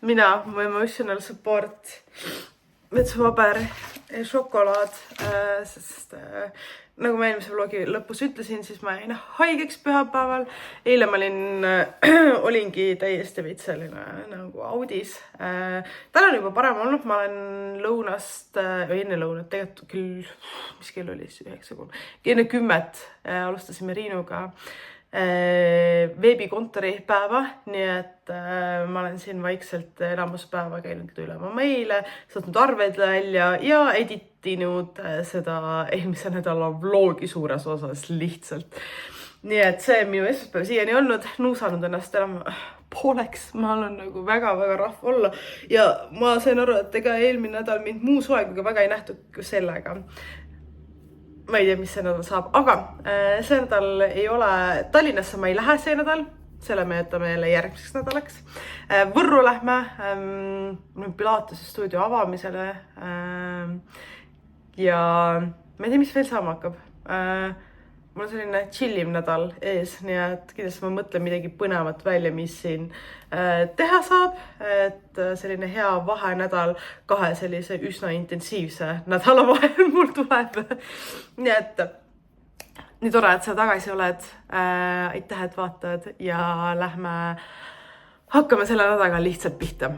mina, mu emotional support, vetsupaber ja šokolaad, sest nagu ma eelmise vlogi lõpus ütlesin, siis ma jäin haigeks pühapäeval. Eile ma olingi täiesti veits selline nagu audis. Täna on juba parem olnud, ma olen lõunast, või enne lõunat, tegelikult küll, mis kell oli 9, enne 10 alustasime Riinuga veebikontori päeva, nii et ma olen siin vaikselt enamuspäeva käinud üle oma meile, saatnud arved välja ja editinud seda eelmise nädala vlogi suures osas lihtsalt. Nii et see minu esmaspäev siiani olnud, nuusanud ennast enam pooleks, ma olen nagu väga-väga rahv olla ja ma sain aru, et ega eelmine nädal mind muu soeguga väga ei nähtud sellega. Ma ei tea, mis see nädal saab, aga see nädal ei ole, Tallinnasse ma ei lähe see nädal, selle me jätame jälle järgmiseks nädalaks. Võrru lähme Pilatuse stuudio avamisele ja ma ei tea, mis veel saama hakkab. Mul on selline chillim nädal ees, nii et kindlasti ma mõtlen midagi põnevat välja, mis siin teha saab, et selline hea vahenädal kahe sellise üsna intensiivse nädala vahel mul tuleb. Nii et nii tore, et sa tagasi oled. Aitäh, et vaatad ja hakkame selle nädalaga lihtsalt pihta.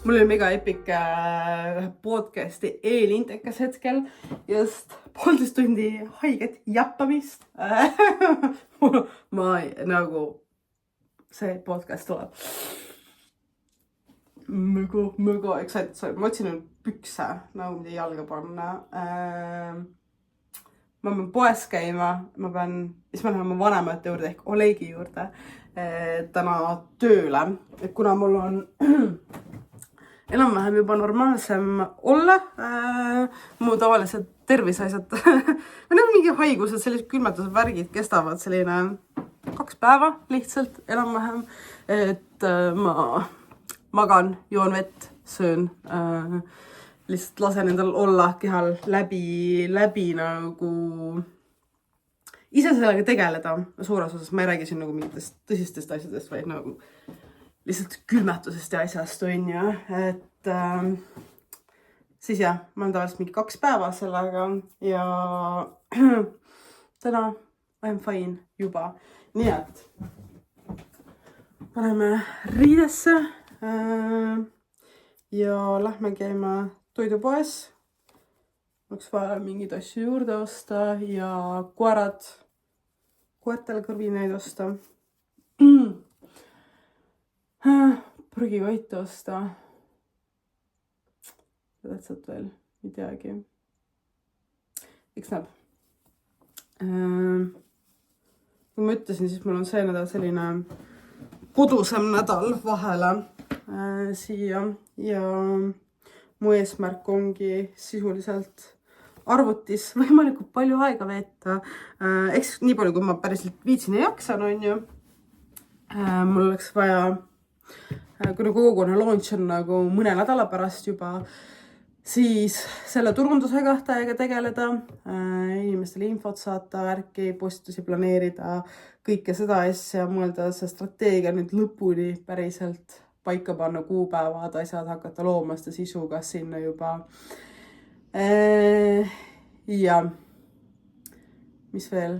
Mul oli mega epic podcasti eelintekas hetkel, just 1,5 tundi haiget jappamist. Ma nagu, see podcast tuleb. Mõgu excited, ma otsin pükse, nagu mida jalga panna. Ma pean poes käima, siis ma lähen oma vanemate juurde ehk Olegi juurde täna tööle, et kuna mul on enam-vähem juba normaalsem olla, mu tavalised terviseasjad, või mingi haigused, sellised külmetused värgid kestavad selline 2 päeva lihtsalt enam-vähem, et ma magan, joon vett, söön, lihtsalt lasen endal olla kehal läbi nagu ise sellega tegeleda suures osas. Ma ei räägi siin nagu mingitest tõsistest asjadest, vaid nagu lihtsalt külmetusest ja asjast on ju, et siis jah, ma olen tavaliselt mingi 2 päeva sellega ja täna I'm fine juba. Nii et paneme riidesse ja lähme käime toidupoes. Oleks vaja mingid asju juurde osta ja koertele kõrvineid osta. Prügikoitu osta. Tähtsalt veel, ei teagi. Eks näeb. Kui ma ütlesin, siis mul on see nädal selline kodusem nädal vahele siia ja mu eesmärk ongi sisuliselt arvutis võimalikult palju aega veeta. Eks nii palju, kui ma päriselt viitsin ja jaksan, on ju. Mul oleks vaja, kuna kogukonna launch on nagu mõne nädala pärast juba, siis selle turundusega täiega tegeleda, inimestele infot saata, värki, postitusi planeerida, kõike seda asja, mõelda see strateegia nüüd lõpuni päriselt paika panna, kuupäevad, asjad hakata loomast ja sisu kas sinna juba. Ja mis veel?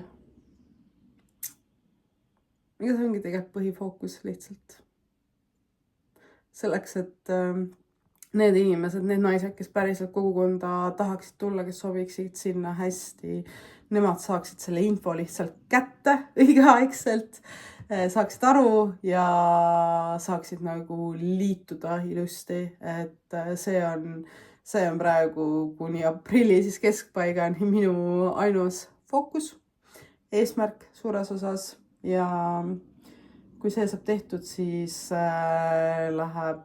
Ega see ongi tegelikult põhifookus lihtsalt. Selleks, et need inimesed, need naised, kes päriselt kogukonda tahaksid tulla, kes soviksid sinna hästi, nemad saaksid selle info lihtsalt kätte õigeaegselt, saaksid aru ja saaksid nagu liituda ilusti, et see on see on praegu kuni aprilli siis keskpaigani minu ainus fookus, eesmärk suures osas ja kui see saab tehtud, siis läheb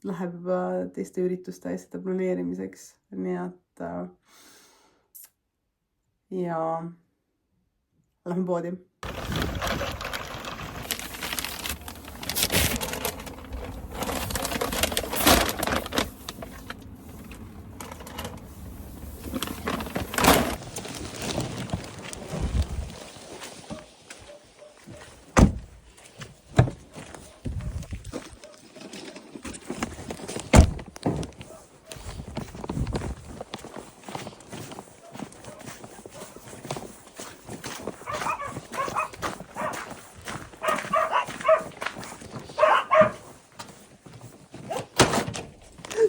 juba teiste ürituste asjade planeerimiseks, nii et ja lähme poodi.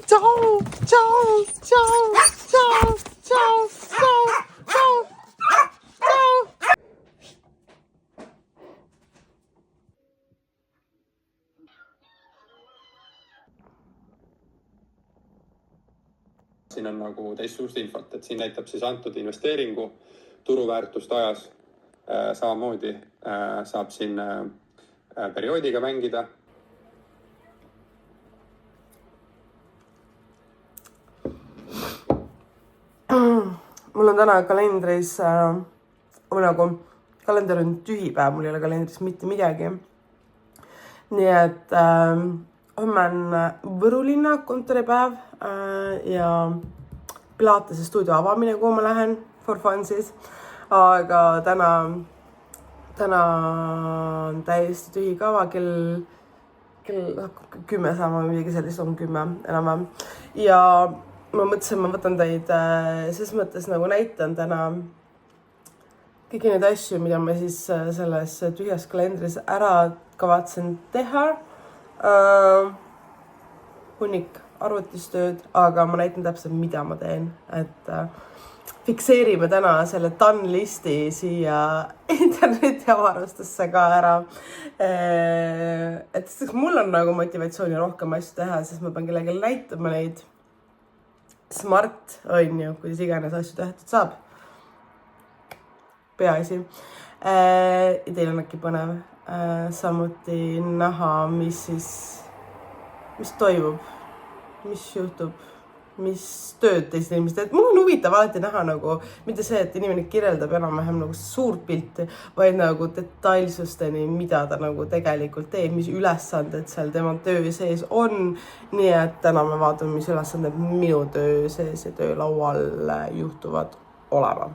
Ciao, ciao, ciao, ciao, ciao, ciao, ciao, ciao. Siin on nagu teistsugust infot, et siin näitab siis antud investeeringu turuväärtust ajas. Samamoodi saab siin perioodiga mängida. Mul on täna kalendris, kalender on tühi päev, mul ei ole kalendris mitte midagi. Nii et homme on Võru linna kontoripäev ja Pilatese stuudio avamine, kuhu ma lähen for fun siis. Aga täna on täiesti tühi kava, kell 10 saama või midagi sellist, on 10 enam. Ja ma mõtlesin, ma võtan teid ses mõttes nagu näitan täna kõiki neid asju, mida ma siis selles tühjas kalendris ära kavatsen teha. Hunnik arvutistööd, aga ma näitan täpselt, mida ma teen. Et fikseerime täna selle done listi siia interneti avarustesse ka ära. Et mul on nagu motivatsiooni rohkem asju teha, sest ma pean kellelegi näitama neid. Smart on ju, kuidas iganes asju tehtud saab. Peaasi. Teil on äkki põnev. Samuti näha, mis toimub, mis juhtub, mis tööd teised inimesed teed. Mul on huvitav alati näha nagu, mitte see, et inimene kirjeldab enam-vähem nagu suurt pilti, vaid nagu detailsusteni, mida ta nagu tegelikult teeb, mis ülesanded seal tema töö sees on. Nii et täna me vaatame, mis ülesanded minu töö sees ja töölaual juhtuvad olema.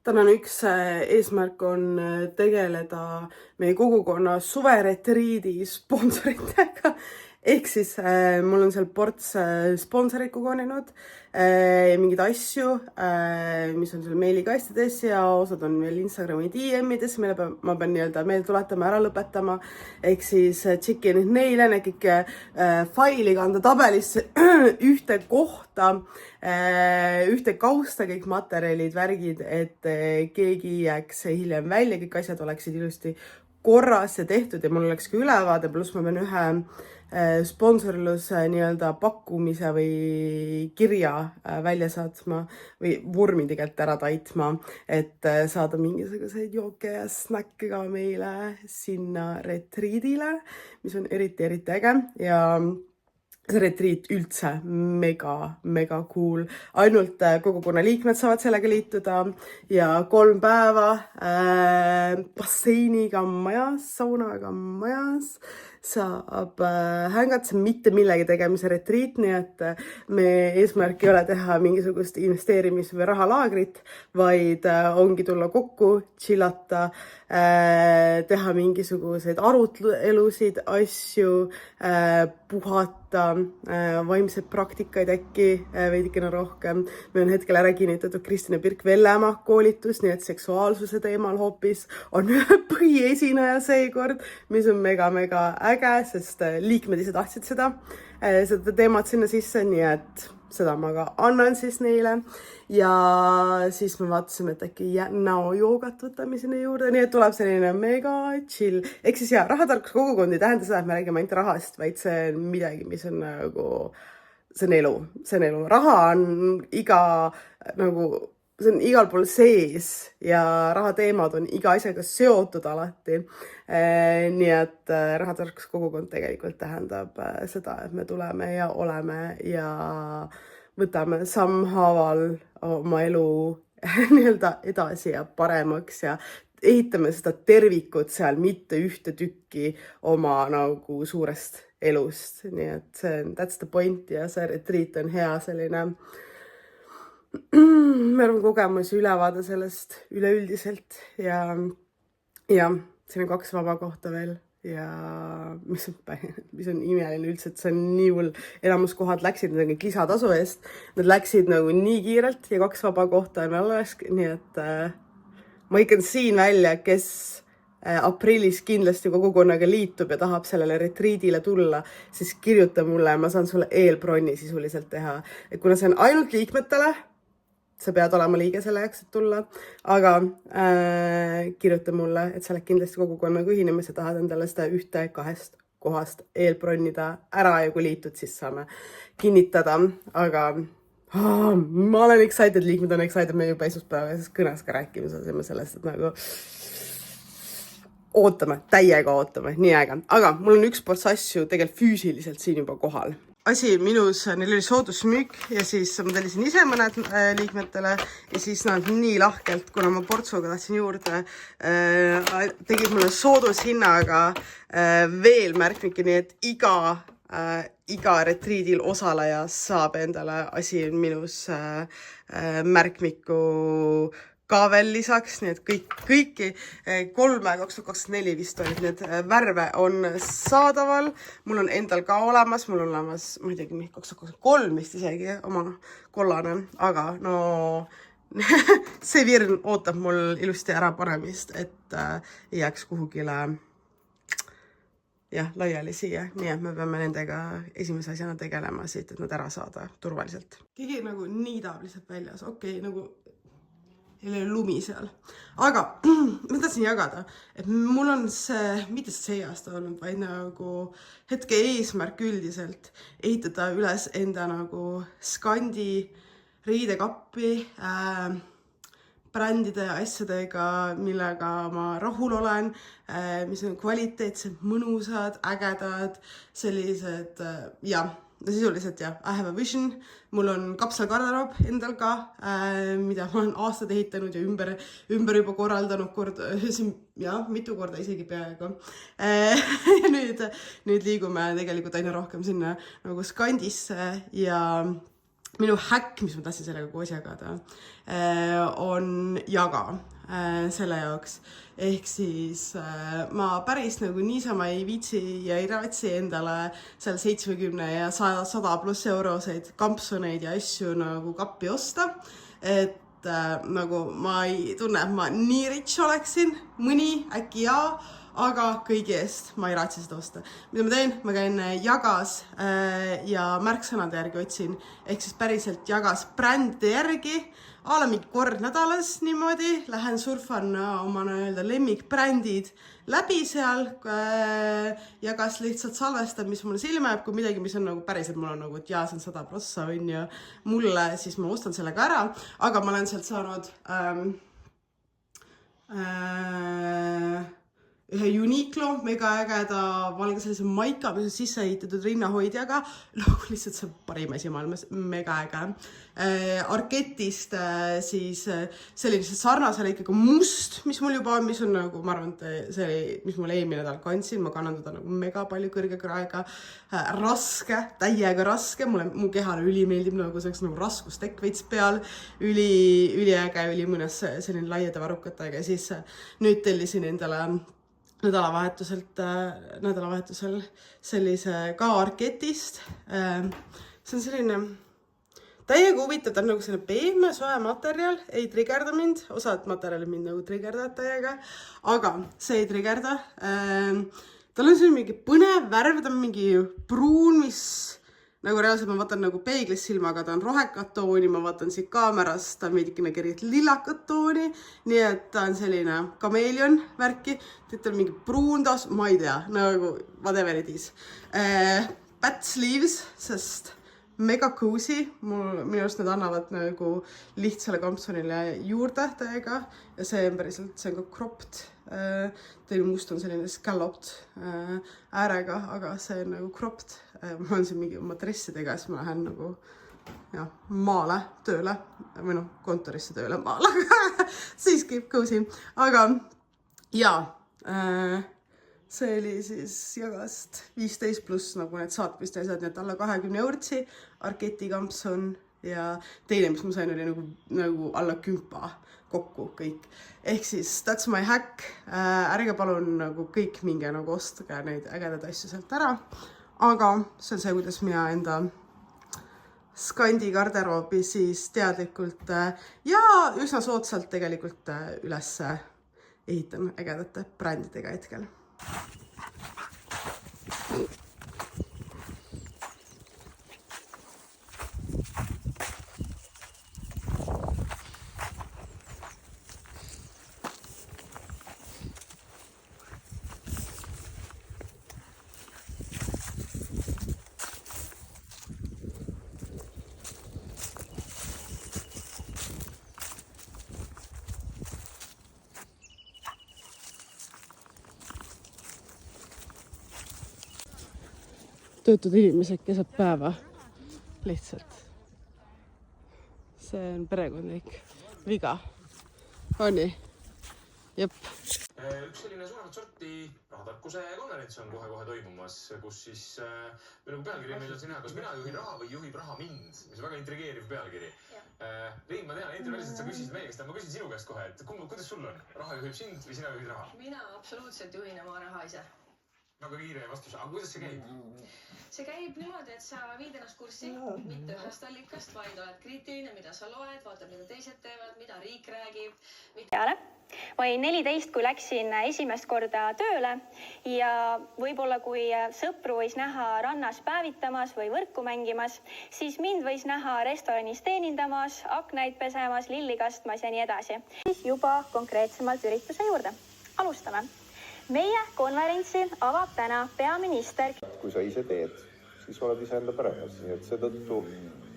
Tänane üks eesmärk on tegeleda meie kogukonna suveretriidi sponsoritega. Ehk siis mul on seal ports sponsorid kogunenud, mingeid asju, mis on seal meilikastides ja osad on veel Instagrami DM-ides, mille ma pean nii-öelda meelde tuletama, ära lõpetama. Ehk siis tšekki nüüd neile, need kõik faili kanda tabelisse ühte kohta, ühte kausta kõik materjalid, värgid, et keegi jääks hiljem välja, kõik asjad oleksid ilusti korras ja tehtud ja mul oleks ka ülevaade, pluss ma pean ühe sponsorluse nii-öelda pakkumise või kirja välja saatma või vormi tegelikult ära taitma, et saada mingisuguseid jooke ja snäkke ka meile sinna retriidile, mis on eriti äge ja see retriit üldse mega cool. Ainult kogukonna liikmed saavad sellega liituda ja 3 päeva basseiniga majas, saunaga majas saab hängata, see mitte millegi tegemise retriit, nii et me eesmärk ei ole teha mingisugust investeerimis- või rahalaagrit, vaid ongi tulla kokku, chillata, teha mingisuguseid arutelusid, asju, puhata, vaimseid praktikaid äkki veidikene rohkem. Me on hetkel ära kinnitatud Kristina Pirk-Vellemaa koolitus, nii et seksuaalsuse teemal hoopis on põhiesineja seekord, mis on mega äge, sest liikmed ise tahtsid seda teemat sinna sisse, nii et seda ma ka annan siis neile. Ja siis me vaatasime, et äkki näojoogat võtame sinna juurde, nii et tuleb selline mega chill. Ehk siis rahatarkus kogukond ei tähenda seda, et me räägime ainult rahast, vaid see on midagi, mis on nagu see on elu, raha on see on igal pool sees ja rahateemad on iga asjaga seotud alati. Nii et rahatarkus kogukond tegelikult tähendab seda, et me tuleme ja oleme ja võtame sammhaaval oma elu nii-öelda edasi ja paremaks ja ehitame seda tervikut seal, mitte ühte tükki oma nagu suurest elust. Nii et that's the point ja see retreat on hea selline me arvan kogemusi ülevaade sellest üleüldiselt ja siin on 2 vaba kohta veel ja mis on imeline üldse, et see on nii hull. Enamus kohad läksid kõik lisatasu eest. Nad läksid nagu nii kiirelt ja 2 vaba kohta on alles, nii et ma ikka siin välja, kes aprillis kindlasti kogukonnaga liitub ja tahab sellele retriidile tulla, siis kirjuta mulle, ma saan sulle eelbronni sisuliselt teha. Et kuna see on ainult liikmetele, sa pead olema liige selle jaoks, et tulla, aga kirjuta mulle, et sa oled kindlasti kogukonnaga ühinemas ja tahad endale seda 1-2 kohast eelbronnida ära ja kui liitud, siis saame kinnitada, aga ma olen excited, liikmed on excited, me juba esmaspäevases kõnes ka rääkime sellest, et nagu täiega ootame, nii äge. Aga mul on üks ports asju tegelikult füüsiliselt siin juba kohal. Asi minus, neil oli soodusmüük ja siis ma tellisin ise mõned liikmetele ja siis nad nii lahkelt, kuna ma portsuga tahtsin juurde, tegid mulle soodushinnaga veel märkmike, nii et iga retriidil osaleja saab endale asi minus märkmiku ka veel lisaks, nii et kõiki 2024 vist olid need värve on saadaval. Mul on endal ka olemas, mul on olemas, ma ei teagi, 2023 vist isegi oma kollane, aga no see virn ootab mul ilusti ära panemist, et ei jääks kuhugile laiali siia, nii et me peame nendega esimese asjana tegelema siit, et nad ära saada turvaliselt. Keegi nagu niidab lihtsalt väljas, okei, nagu ei ole lumi seal. Aga ma tahtsin jagada, et mul on see, mitte see aasta olnud, vaid nagu hetke eesmärk üldiselt ehitada üles enda nagu Skandi riidekappi brändide ja asjadega, millega ma rahul olen, mis on kvaliteetsed, mõnusad, ägedad, sellised sisuliselt I have a vision. Mul on kapselgarderoob endal ka, mida ma olen aastad ehitanud ja ümber juba korraldanud mitu korda isegi peaaegu. Ja nüüd liigume tegelikult aina rohkem sinna nagu Skandisse ja minu häkk, mis ma tahtsin sellega koos jagada, on jaga selle jaoks. Ehk siis ma päris nagu niisama ei viitsi ja ei raatsi endale seal 70 ja 100+ euroseid kampsoneid ja asju nagu kappi osta. Et nagu ma ei tunne, et ma nii rich oleksin, mõni äkki aga kõigi eest ma ei raatsi seda osta. Mida ma teen? Ma käin Jagas ja märksõnade järgi otsin, ehk siis päriselt Jagas brändide järgi, mingi kord nädalas niimoodi, lähen surfan oma lemmikbrändid läbi seal, Jagas lihtsalt salvestan, mis mulle silma jääb, kui midagi, mis on nagu päriselt, mul on nagu, et see on 100% on ja mulle, siis ma ostan sellega ära, aga ma olen sealt saanud ühe Uniqlo mega ägeda valge sellise maika, mis on sisse ehitatud rinnahoidjaga. Lihtsalt see parim asi maailmas, mega äge. Arketist siis selline sarnasele ikkagi must, mis mul juba on, mis on nagu, ma arvan, et see oli, mis mul eelmine nädal kandsin, ma kannan teda nagu mega palju kõrge kraega. Raske, täiega raske, mu kehale ülimeeldib nagu selleks nagu raskustekk veits peal, üliäge, ülimõnes selline laiade varrukatega ja siis nüüd tellisin endale nädalavahetusel sellise ka Arketist. See on selline täiega huvitav, ta on nagu selline pehme, soe materjal, ei triggerda mind, osad materjalid mind nagu triggerdavad täiega, aga see ei triggerda. Tal on selline mingi põnev värv, ta on mingi pruun, mis nagu reaalselt ma vaatan nagu peeglis silmaga, ta on rohekat tooni, ma vaatan siit kaamerast, ta on veidikene kergelt lillakat tooni, nii et ta on selline kameelion värki, ta on mingi pruun taas, ma ei tea, nagu whatever it is. Bat sleeves, sest mega cozy, minu arust need annavad nagu lihtsale kampsunile juurde täiega ja see on päriselt, see on ka cropped. Teine must on selline scalloped äärega, aga see on nagu cropped. Ma olen siin mingi oma dressidega, siis ma lähen nagu maale tööle või kontorisse tööle maale. Siiski cozy. Aga see oli siis jagast 15 pluss nagu need saatmiste asjad, nii et alla 20 eurtsi, Arketi kampsun ja teine, mis ma sain, oli nagu alla 10 kokku kõik. Ehk siis that's my hack. Ärge palun nagu kõik minge nagu ostke neid ägedad asju sealt ära. Aga see on see, kuidas mina enda Skandi garderoobi siis teadlikult ja üsna soodsalt tegelikult üles ehitan ägedate brändidega hetkel. Töötud inimesed keset päeva lihtsalt. See on perekondlik viga. On nii? Jep. Üks selline suuremat sorti rahatarkuse konverents on kohe toimumas, kus siis meil on pealkiri, meil on siin näha, kas mina juhin raha või juhib raha mind, mis on väga intrigeeriv pealkiri. Rein, ma tean, intervjualiselt sa küsisid meie käest, ma küsin sinu käest kohe, et kuidas sul on? Raha juhib sind või sina juhid raha? Mina absoluutselt juhin oma raha ise. Väga kiire vastus, aga kuidas see käib? See käib niimoodi, et sa viid ennast kurssi, mitte ühest allikast, vaid oled kriitiline, mida sa loed, vaatad, mida teised teevad, mida riik räägib. Peale. Ma olin 14, kui läksin esimest korda tööle ja võib-olla kui sõpru võis näha rannas päevitamas või võrku mängimas, siis mind võis näha restoranis teenindamas, aknaid pesemas, lilli kastmas ja nii edasi. Siis juba konkreetsemalt ürituse juurde. Alustame. Meie konverentsi avab täna peaminister. Kui sa ise teed, siis oled ise enda peremees. Nii et seetõttu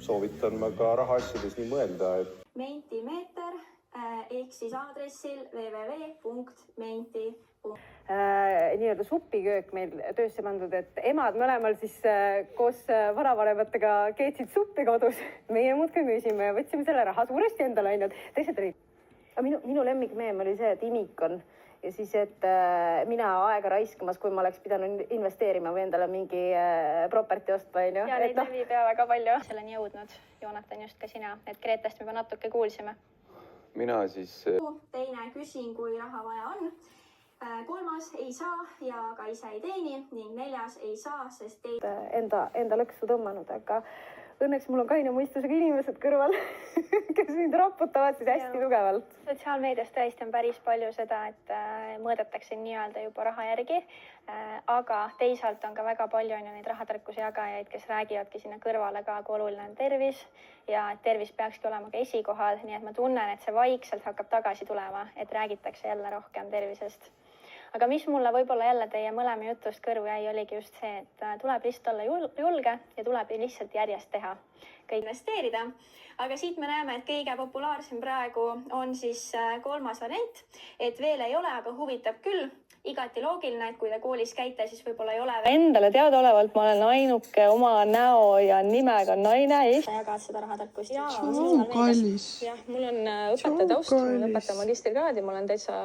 soovitan ma ka rahaasjades nii mõelda. Mentimeeter ehk siis aadressil www.menti. Nii-öelda supiköök meil töösse pandud, et emad mõlemal siis koos vanavanematega keetsid suppi kodus. Meie muudkui müüsime ja võtsime selle raha suuresti endale ainult. Teised olid. Minu lemmikmeem oli see, et imik on. Ja siis, et mina aega raiskamas, kui ma oleks pidanud investeerima või endale mingi property ostma. Ja neid levi pea väga palju. Selleni jõudnud, Joonatan, just ka sina. Et Greetast me juba natuke kuulsime. Mina siis... Teine küsin, kui raha vaja on. Kolmas ei saa ja ka ise ei teeni ning neljas ei saa, sest enda lõksu tõmmanud, aga õnneks mul on kaine mõistusega inimesed kõrval, kes mind raputavad siis hästi tugevalt. Sotsiaalmeedias tõesti on päris palju seda, et mõõdetakse nii-öelda juba raha järgi, aga teisalt on ka väga palju neid rahatarkuse jagajaid, kes räägivadki sinna kõrvale ka, kui oluline on tervis ja et tervis peakski olema ka esikohal, nii et ma tunnen, et see vaikselt hakkab tagasi tulema, et räägitakse jälle rohkem tervisest. Aga mis mulle võib-olla jälle teie mõlema jutust kõrvu jäi, oligi just see, et tuleb lihtsalt olla julge ja tuleb lihtsalt järjest teha. Kõik investeerida. Aga siit me näeme, et kõige populaarsem praegu on siis kolmas variant, et veel ei ole, aga huvitab küll. Igati loogiline, et kui te koolis käite, siis võib-olla ei ole... Endale teadaolevalt ma olen ainuke oma näo ja nimega naine. Sa jagad seda rahatarkust. Kallis. Jah, mul on õpetaja taust, mul on õpetaja magistrikraadi, ma olen täitsa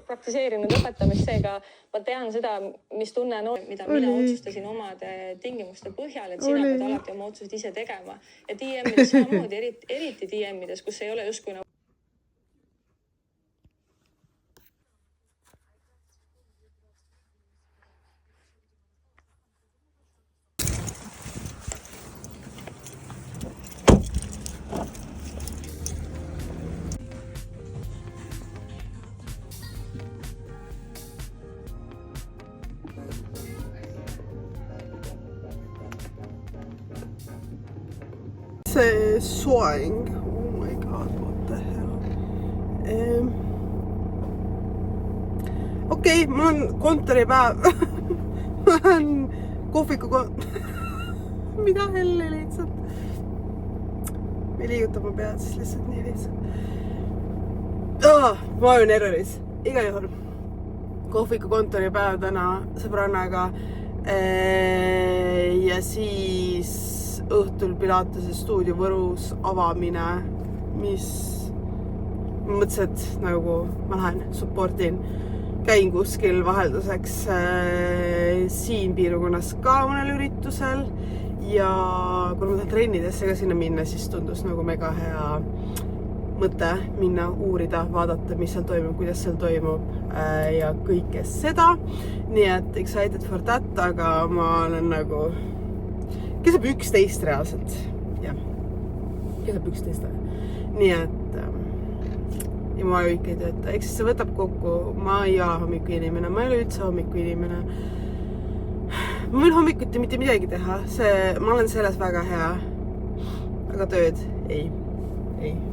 praktiseerinud õpetamist, seega ma tean seda, mis tunne on, mida mina otsustasin omade tingimuste põhjal, et sina pead alati oma otsused ise tegema. Ja DM-ides samamoodi, eriti DM-ides, kus ei ole justkui see soeng. Oh my god, what the hell. Okei, mul on kontoripäev. Ma lähen kohviku mida helli lihtsalt. me liigutab mu pead siis lihtsalt nii lihtsalt. Ma olen erroris, igal juhul. Kohviku kontoripäev täna sõbrannaga ja siis õhtul Pilatese stuudio Võrus avamine, mis ma mõtlesin, et nagu ma lähen supportin, käin kuskil vahelduseks siin piirkonnas ka mõnel üritusel ja kui ma tahan trennidesse ka sinna minna, siis tundus nagu mega hea mõte minna uurida, vaadata, mis seal toimub, kuidas seal toimub ja kõike seda. Nii et excited for that, aga ma olen nagu kesab 11 reaalselt. Jah, kesab 11. Nii et ja ma ikka ei tööta. Eks see võtab kokku, ma ei ole hommiku inimene, ma ei ole üldse hommiku inimene. Ma võin hommikuti mitte midagi teha, ma olen selles väga hea, aga tööd ei.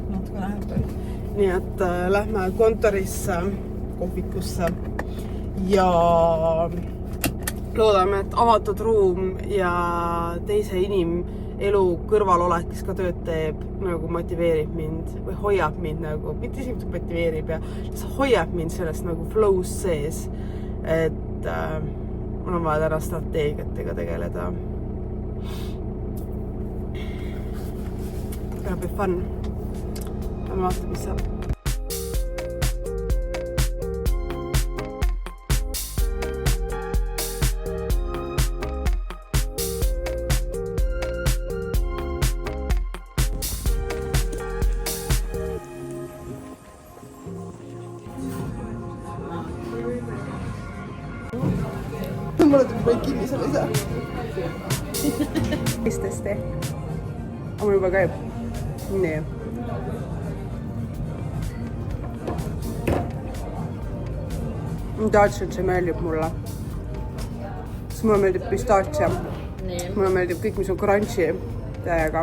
Natuke läheb tööd. Nii et lähme kontorisse, kohvikusse ja loodame, et avatud ruum ja teise inimelu kõrvalolek, kes ka tööd teeb, nagu motiveerib mind või hoiab mind nagu, mitte isegi motiveerib ja hoiab mind sellest nagu flows sees, et mul on vaja täna strateegiatega tegeleda. Gonna be fun. Ma vaatan, mis saab. Mulle tuleb vaid kinni selle ise. Mis testi? Mul juba käib. Nii. Ma tahtsin, et see meeldib mulle. Siis mulle meeldib pistachia. Mulle meeldib kõik, mis on crunchy täiega.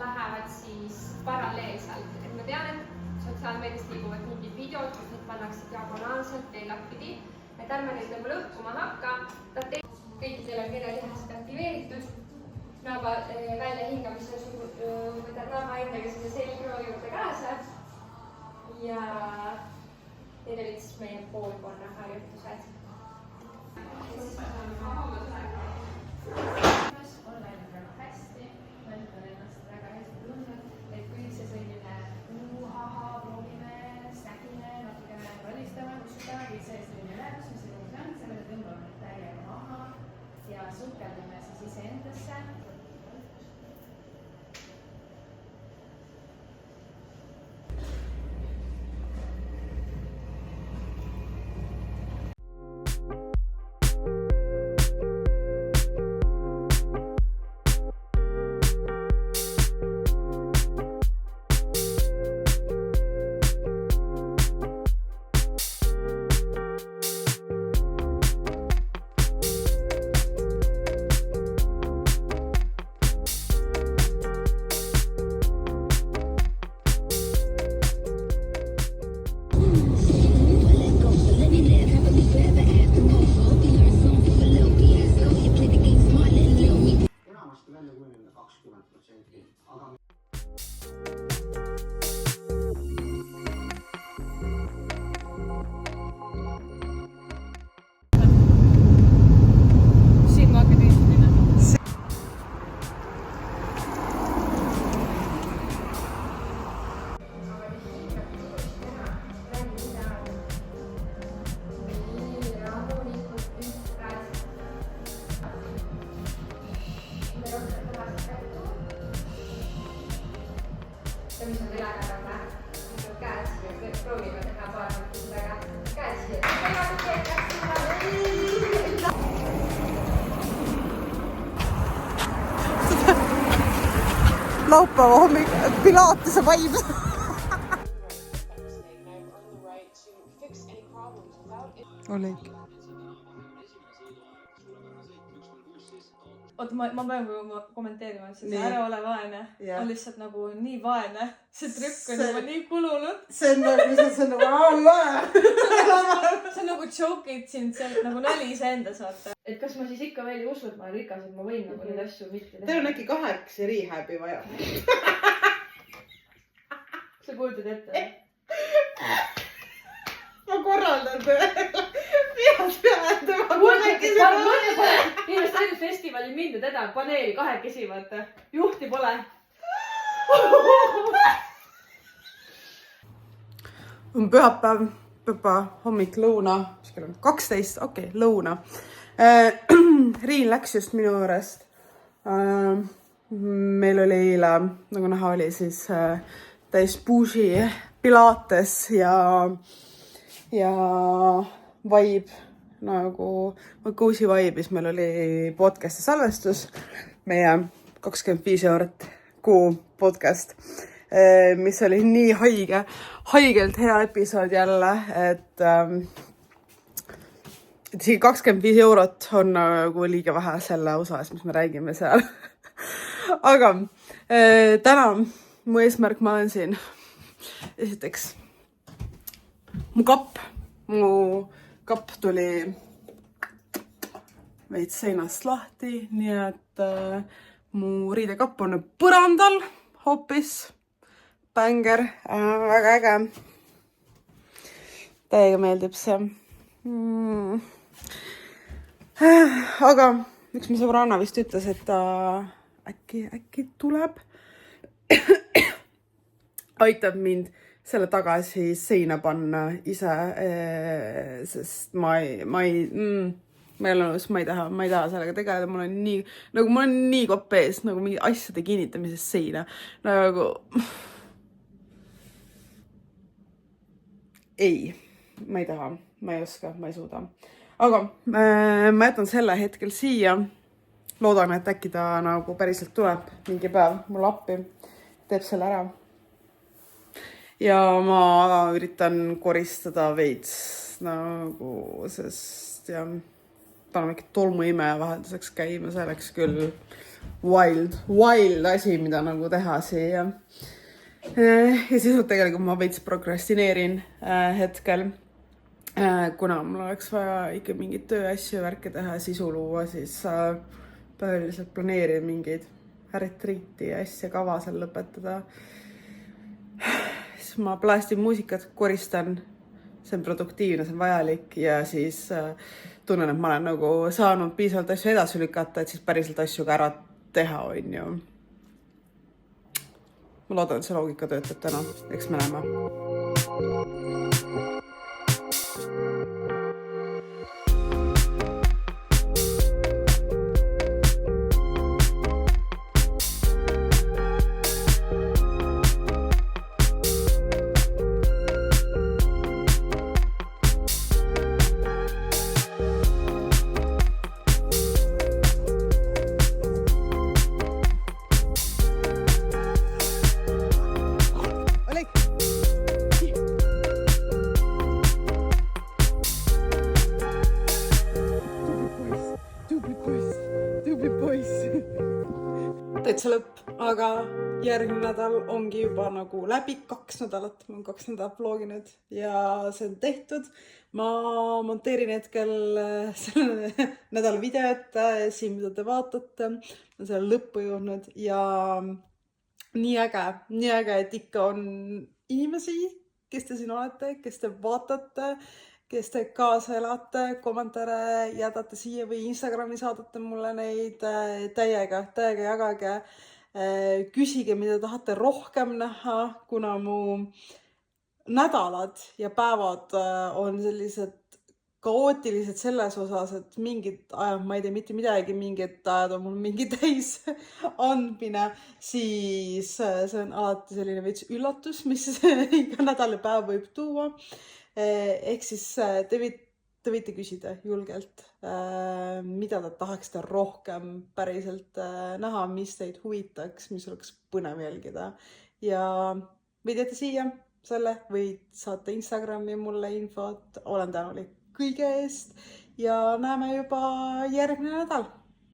Lähevad siis paralleelselt, et ma tean, et sotsiaalmeedias liiguvad mingid videod, kus need pannakse diagonaalselt teelatpidi, et ärme neid nagu lõhkuma hakka. Kõikidel on keelelihased aktiveeritud, naaba välja hingamise võtad naaba endaga sinna selgroo juurde kaasa ja need olid siis meie poolkonna harjutused. Ja sukeldume siis iseendasse. laupäeva hommik Pilatese vibes. Oleg. Oota, ma pean kommenteerima, et see ära ole vaene on lihtsalt nagu nii vaene. See trükk on juba nii kulunud. See on nagu See on nagu joke'id sind, see on nagu nali iseendas, vaata. Et kas ma siis ikka veel ei usu, et ma olen rikas, et ma võin nagu neid asju mitte teha. Teil on äkki 8 rehabi vaja. Sa kujutad ette? Ma korraldan Inimest ainult festivali mind ja teda paneeli 2 vaata. Juhti pole. On pühapäev hommik lõuna, mis kell on 12, okei, lõuna. Riin läks just minu juurest. Meil oli eile, nagu näha oli, siis täis puusi Pilates ja vibe, nagu Cozy Vibe'is meil oli podcast'i salvestus, meie 25 eurot kuu podcast, mis oli nii haigelt hea episood jälle, et isegi 25 eurot on nagu liiga vähe selle osas, mis me räägime seal. Aga täna mu eesmärk ma olen siin. Esiteks, mu kapp tuli veits seinast lahti, nii et mu riidekapp on põrandal hoopis. Bänger, väga äge. Täiega meeldib see. Aga üks mu sõbranna vist ütles, et ta äkki tuleb. Aitab mind selle tagasi seina panna ise, sest ma ei taha sellega tegeleda, mul on nii kopp ees, nagu mingi asjade kinnitamisest seina, nagu ei, ma ei taha, ma ei oska, ma ei suuda, aga ma jätan selle hetkel siia, loodan, et äkki ta nagu päriselt tuleb mingi päev mulle appi, teeb selle ära. Ja ma üritan koristada veits nagu, sest ja paneme ikka tolmuimeja vahelduseks käima, see oleks küll wild asi, mida nagu teha siia. Ja siis tegelikult ma veits prokrastineerin hetkel, kuna mul oleks vaja ikka mingid tööasju värke teha, sisu luua, siis põhiliselt planeerin mingeid retriiti ja asja kava seal lõpetada. Ma plastin muusikat, koristan, see on produktiivne, see on vajalik ja siis tunnen, et ma olen nagu saanud piisavalt asju edasi lükata, et siis päriselt asju ka ära teha on ju. Ma loodan, et see loogika töötab täna, eks me näeme. Täitsa lõpp, aga järgmine nädal ongi juba nagu läbi 2 nädalat, ma olen 2 nädalat vloginud ja see on tehtud. Ma monteerin hetkel selle nädala videot siin, mida te vaatate, ma olen selle lõppu jõudnud ja nii äge, et ikka on inimesi, kes te siin olete, kes te vaatate, kes te kaasa elate, kommentaare jätate siia või Instagrami saadate mulle neid täiega jagage. Küsige, mida tahate rohkem näha, kuna mu nädalad ja päevad on sellised kaootilised selles osas, et mingid ajad ma ei tee mitte midagi, mingid ajad on mul mingi täis andmine, siis see on alati selline veits üllatus, mis iga nädal ja päev võib tuua. Ehk siis te te võite küsida julgelt, mida te tahaksite rohkem päriselt näha, mis teid huvitaks, mis oleks põnev jälgida. Ja või teete siia selle või saate Instagrami mulle infot. Olen tänulik kõige eest ja näeme juba järgmine nädal.